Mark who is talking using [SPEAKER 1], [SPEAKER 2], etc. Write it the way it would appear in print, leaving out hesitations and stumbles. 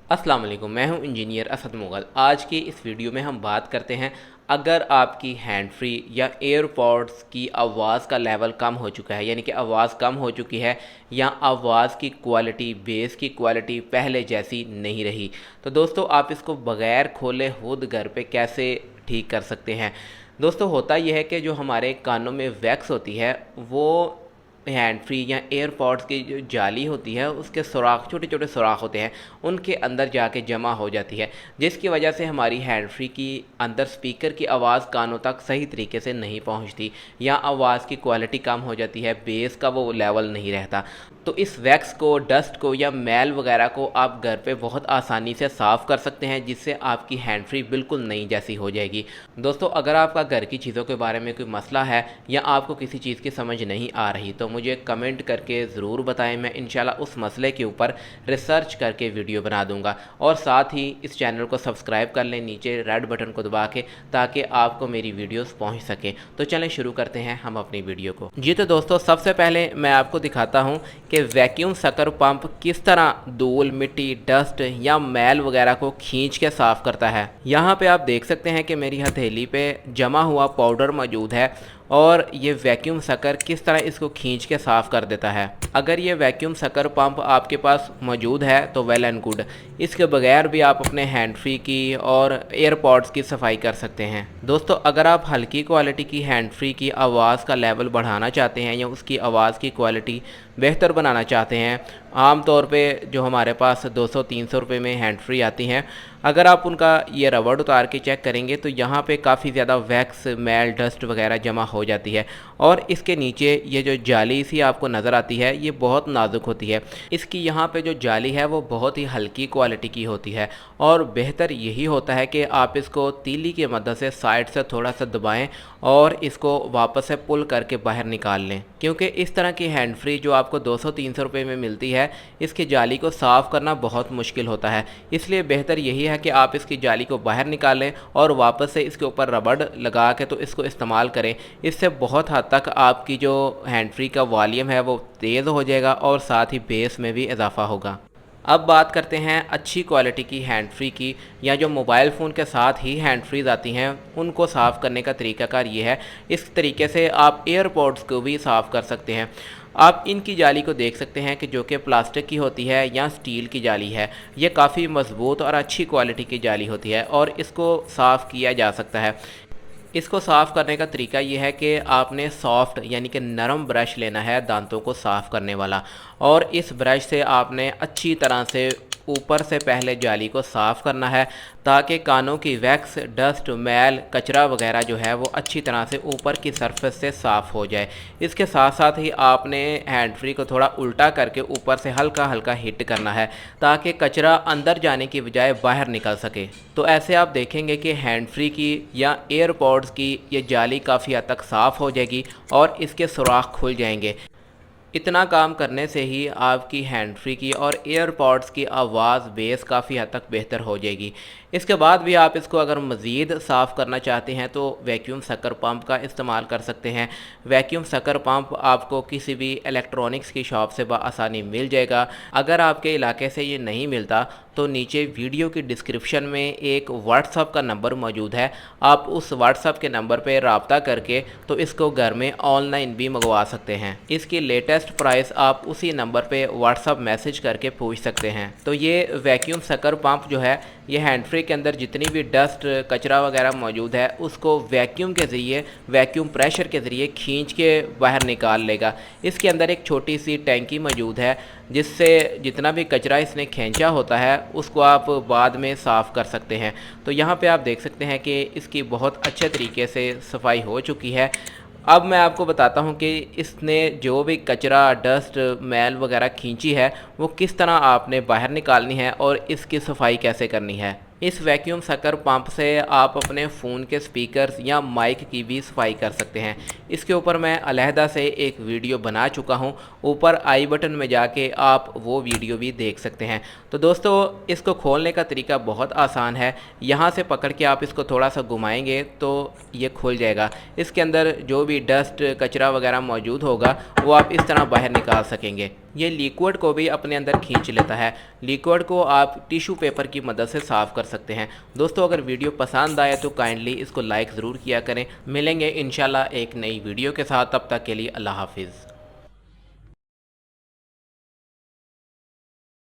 [SPEAKER 1] अस्सलाम वालेकुम, मैं हूं इंजीनियर असद मुग़ल। आज की इस वीडियो में हम बात करते हैं, अगर आपकी हैंड फ्री या एयरपॉड्स की आवाज़ का लेवल कम हो चुका है, यानी कि आवाज़ कम हो चुकी है या आवाज़ की क्वालिटी, बेस की क्वालिटी पहले जैसी नहीं रही, तो दोस्तों आप इसको बग़ैर खोले खुद घर पे कैसे ठीक कर सकते हैं। दोस्तों होता यह है कि जो हमारे कानों में वैक्स होती है वो हैंड फ्री या एयरपॉड्स की जो जाली होती है उसके सुराख, छोटे छोटे सुराख होते हैं, उनके अंदर जाके जमा हो जाती है, जिसकी वजह से हमारी हैंड फ्री की अंदर स्पीकर की आवाज़ कानों तक सही तरीके से नहीं पहुंचती या आवाज़ की क्वालिटी कम हो जाती है, बेस का वो लेवल नहीं रहता। तो इस वैक्स को, डस्ट को या मैल वगैरह को आप घर पे बहुत आसानी से साफ़ कर सकते हैं, जिससे आपकी हैंड फ्री बिल्कुल नई जैसी हो जाएगी। दोस्तों अगर आपका घर की चीज़ों के बारे में कोई मसला है या आपको किसी चीज़ की समझ नहीं आ रही तो मुझे कमेंट करके ज़रूर बताएं, मैं इंशाल्लाह उस मसले के ऊपर रिसर्च करके वीडियो बना दूंगा। और साथ ही इस चैनल को सब्सक्राइब कर लें नीचे रेड बटन को दबा के, ताकि आपको मेरी वीडियोस पहुंच सकें। तो चलें शुरू करते हैं हम अपनी वीडियो को। जी तो दोस्तों सबसे पहले मैं आपको दिखाता हूं कि वैक्यूम सकर पंप किस तरह धूल, मिट्टी, डस्ट या मैल वगैरह को खींच के साफ़ करता है। यहाँ पे आप देख सकते हैं कि मेरी हथेली पे जमा हुआ पाउडर मौजूद है और ये वैक्यूम सकर किस तरह इसको खींच के साफ़ कर देता है। अगर ये वैक्यूम सकर पंप आपके पास मौजूद है तो वेल एंड गुड, इसके बगैर भी आप अपने हैंड फ्री की और एयरपॉड्स की सफाई कर सकते हैं। दोस्तों अगर आप हल्की क्वालिटी की हैंड फ्री की आवाज़ का लेवल बढ़ाना चाहते हैं या उसकी आवाज़ की क्वालिटी बेहतर बनाना चाहते हैं, आम तौर पे जो हमारे पास 200-300 रुपये में हैंड फ्री आती हैं, अगर आप उनका ये रबड़ उतार के चेक करेंगे तो यहाँ पे काफ़ी ज़्यादा वैक्स, मैल, डस्ट वगैरह जमा हो जाती है और इसके नीचे ये जो जाली सी आपको नज़र आती है ये बहुत नाजुक होती है। इसकी यहाँ पे जो जाली है वो बहुत ही हल्की क्वालिटी की होती है और बेहतर यही होता है कि आप इसको तीली की मदद से साइड से थोड़ा सा दबाएं और इसको वापस से पुल करके बाहर निकाल लें, क्योंकि इस तरह की हैंड फ्री जो आपको 200-300 रुपये में मिलती है, इसकी जाली को साफ़ करना बहुत मुश्किल होता है। इसलिए बेहतर यही है कि आप इसकी जाली को बाहर निकालें और वापस से इसके ऊपर रबड़ लगा के तो इसको इस्तेमाल करें। इससे बहुत हद तक आपकी जो हैंड फ्री का वॉल्यूम है वो तेज़ हो जाएगा और साथ ही बेस में भी इजाफा होगा। अब बात करते हैं अच्छी क्वालिटी की हैंड फ्री की, या जो मोबाइल फ़ोन के साथ ही हैंड फ्रीज आती हैं उनको साफ़ करने का तरीकाकार ये है। इस तरीके से आप एयरपॉड्स को भी साफ़ कर सकते हैं। आप इनकी जाली को देख सकते हैं कि जो कि प्लास्टिक की होती है या स्टील की जाली है, ये काफ़ी मज़बूत और अच्छी क्वालिटी की जाली होती है और इसको साफ़ किया जा सकता है। इसको साफ़ करने का तरीका ये है कि आपने सॉफ्ट यानी कि नरम ब्रश लेना है दांतों को साफ़ करने वाला, और इस ब्रश से आपने अच्छी तरह से ऊपर से पहले जाली को साफ़ करना है, ताकि कानों की वैक्स, डस्ट, मैल, कचरा वगैरह जो है वो अच्छी तरह से ऊपर की सरफेस से साफ़ हो जाए। इसके साथ साथ ही आपने हैंड फ्री को थोड़ा उल्टा करके ऊपर से हल्का हल्का हिट करना है, ताकि कचरा अंदर जाने की बजाय बाहर निकल सके। तो ऐसे आप देखेंगे कि हैंड फ्री की या एयरपॉड्स की ये जाली काफ़ी हद तक साफ़ हो जाएगी और इसके सुराख खुल जाएंगे। इतना काम करने से ही आपकी हैंड फ्री की और एयरपॉड्स की आवाज़, बेस काफ़ी हद तक बेहतर हो जाएगी। इसके बाद भी आप इसको अगर मज़ीद साफ़ करना चाहते हैं तो वैक्यूम सकर पंप का इस्तेमाल कर सकते हैं। वैक्यूम सकर पंप आपको किसी भी इलेक्ट्रॉनिक्स की शॉप से बआसानी मिल जाएगा। अगर आपके इलाके से ये नहीं मिलता तो नीचे वीडियो की डिस्क्रिप्शन में एक व्हाट्सअप का नंबर मौजूद है, आप उस व्हाट्सअप के नंबर पर रब्ता करके तो इसको घर में ऑनलाइन भी मंगवा सकते हैं। इसकी लेटेस्ट प्राइस आप उसी नंबर पे व्हाट्सअप मैसेज करके पूछ सकते हैं। तो ये वैक्यूम सकर पंप जो है, ये हैंड फ्री के अंदर जितनी भी डस्ट, कचरा वगैरह मौजूद है उसको वैक्यूम के ज़रिए, वैक्यूम प्रेशर के ज़रिए खींच के बाहर निकाल लेगा। इसके अंदर एक छोटी सी टैंकी मौजूद है, जिससे जितना भी कचरा इसने खींचा होता है उसको आप बाद में साफ़ कर सकते हैं। तो यहाँ पे आप देख सकते हैं कि इसकी बहुत अच्छे तरीके से सफाई हो चुकी है। अब मैं आपको बताता हूँ कि इसने जो भी कचरा, डस्ट, मैल वगैरह खींची है वो किस तरह आपने बाहर निकालनी है और इसकी सफाई कैसे करनी है। इस वैक्यूम सकर पंप से आप अपने फ़ोन के स्पीकर्स या माइक की भी सफाई कर सकते हैं। इसके ऊपर मैं अलहदा से एक वीडियो बना चुका हूं, ऊपर आई बटन में जाके आप वो वीडियो भी देख सकते हैं। तो दोस्तों इसको खोलने का तरीका बहुत आसान है। यहाँ से पकड़ के आप इसको थोड़ा सा घुमाएंगे तो ये खुल जाएगा। इसके अंदर जो भी डस्ट, कचरा वगैरह मौजूद होगा वो आप इस तरह बाहर निकाल सकेंगे। ये लिक्विड को भी अपने अंदर खींच लेता है। लिक्विड को आप टिश्यू पेपर की मदद से साफ़ कर सकते हैं। दोस्तों अगर वीडियो पसंद आए तो काइंडली इसको लाइक ज़रूर किया करें। मिलेंगे इंशाल्लाह एक नई वीडियो के साथ, तब तक के लिए अल्लाह हाफिज़।